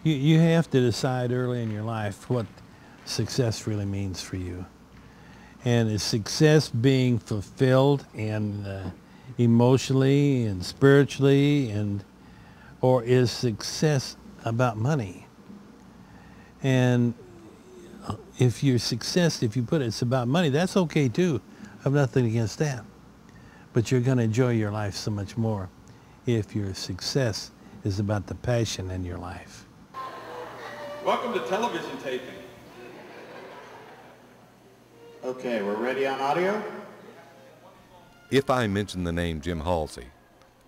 You have to decide early in your life what success really means for you. And is success being fulfilled and emotionally and spiritually, or is success about money? And if your success, if you put it's about money, that's okay too. I have nothing against that. But you're going to enjoy your life so much more if your success is about the passion in your life. Welcome to television taping. Okay, we're ready on audio? If I mention the name Jim Halsey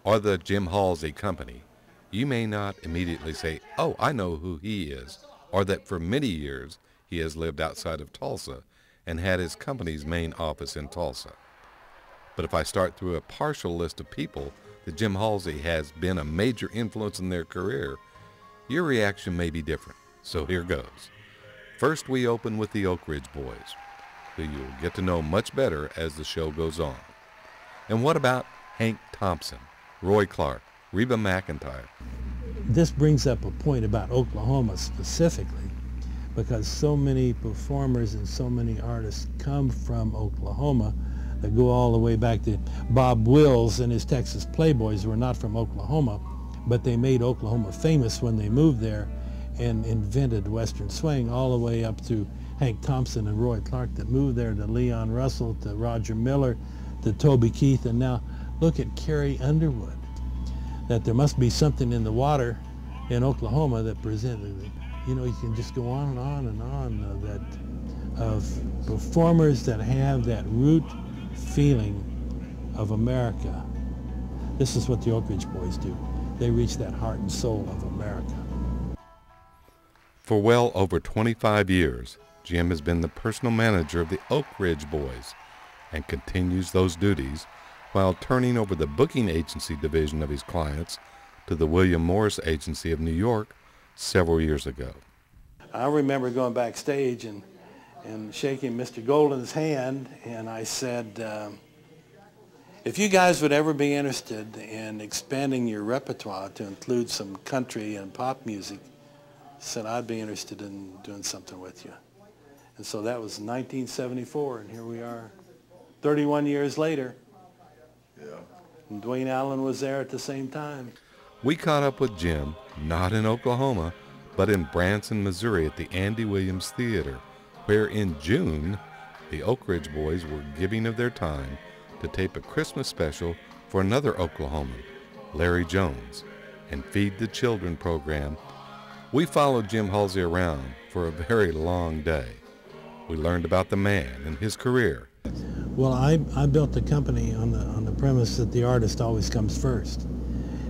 or the Jim Halsey Company, you may not immediately say, oh, I know who he is, or that for many years he has lived outside of Tulsa and had his company's main office in Tulsa. But if I start through a partial list of people that Jim Halsey has been a major influence in their career, your reaction may be different. So here goes. First, we open with the Oak Ridge Boys, who you'll get to know much better as the show goes on. And what about Hank Thompson, Roy Clark, Reba McEntire? This brings up a point about Oklahoma specifically, because so many performers and so many artists come from Oklahoma that go all the way back to Bob Wills and his Texas Playboys were not from Oklahoma, but they made Oklahoma famous when they moved there and invented Western swing, all the way up to Hank Thompson and Roy Clark that moved there, to Leon Russell, to Roger Miller, to Toby Keith, and now look at Carrie Underwood. That there must be something in the water in Oklahoma that presented, you know, you can just go on and on and on, that of performers that have that root feeling of America. This is what the Oak Ridge Boys do. They reach that heart and soul of America. For well over 25 years, Jim has been the personal manager of the Oak Ridge Boys and continues those duties while turning over the booking agency division of his clients to the William Morris Agency of New York several years ago. I remember going backstage and shaking Mr. Golden's hand, and I said, if you guys would ever be interested in expanding your repertoire to include some country and pop music, I said I'd be interested in doing something with you. And so that was 1974, and here we are 31 years later. Yeah. And Dwayne Allen was there at the same time. We caught up with Jim, not in Oklahoma, but in Branson, Missouri at the Andy Williams Theater, where in June, the Oak Ridge Boys were giving of their time to tape a Christmas special for another Oklahoman, Larry Jones, and Feed the Children program. We followed Jim Halsey around for a very long day. We learned about the man and his career. Well, I built the company on the premise that the artist always comes first,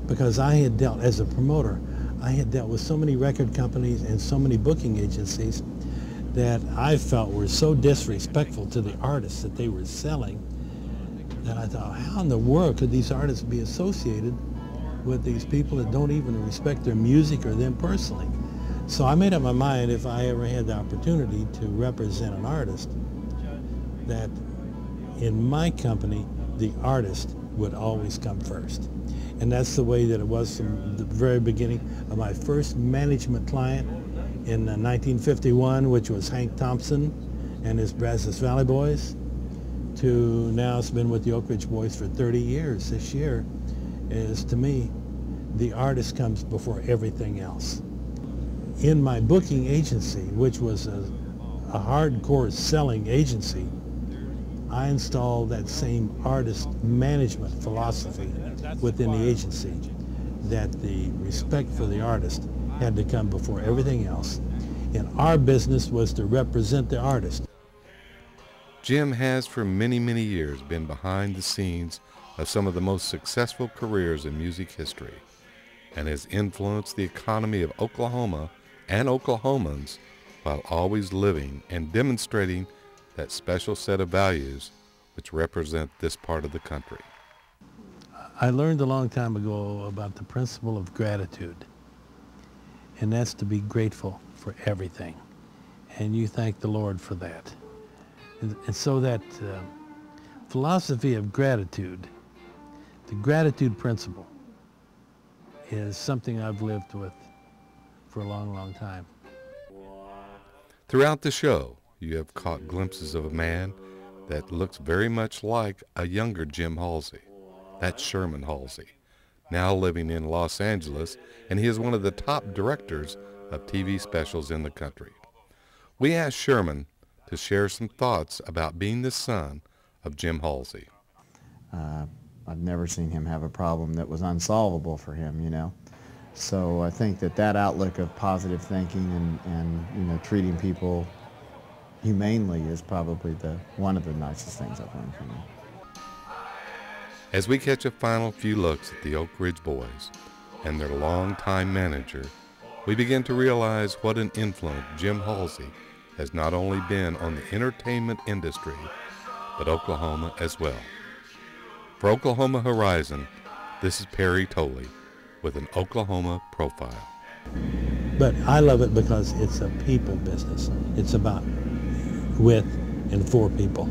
because I had dealt, as a promoter, I had dealt with so many record companies and so many booking agencies that I felt were so disrespectful to the artists that they were selling, that I thought, how in the world could these artists be associated with these people that don't even respect their music or them personally? So I made up my mind, if I ever had the opportunity to represent an artist, that in my company, the artist would always come first. And that's the way that it was from the very beginning of my first management client in 1951, which was Hank Thompson and his Brazos Valley Boys, to now it's been with the Oak Ridge Boys for 30 years. This year is, to me, the artist comes before everything else. In my booking agency, which was a hardcore selling agency, I installed that same artist management philosophy within the agency, that the respect for the artist had to come before everything else. And our business was to represent the artist. Jim has for many, many years been behind the scenes of some of the most successful careers in music history, and has influenced the economy of Oklahoma and Oklahomans while always living and demonstrating that special set of values which represent this part of the country. I learned a long time ago about the principle of gratitude, and that's to be grateful for everything, and you thank the Lord for that. And so that philosophy of gratitude, the gratitude principle, is something I've lived with for a long, long time. Throughout the show, you have caught glimpses of a man that looks very much like a younger Jim Halsey. That's Sherman Halsey, now living in Los Angeles, and he is one of the top directors of TV specials in the country. We asked Sherman to share some thoughts about being the son of Jim Halsey. I've never seen him have a problem that was unsolvable for him, you know. So I think that outlook of positive thinking and you know, treating people humanely is probably one of the nicest things I've learned from him. As we catch a final few looks at the Oak Ridge Boys and their longtime manager, we begin to realize what an influence Jim Halsey has not only been on the entertainment industry, but Oklahoma as well. For Oklahoma Horizon, this is Perry Tolley with an Oklahoma profile. But I love it because it's a people business. It's about with and for people.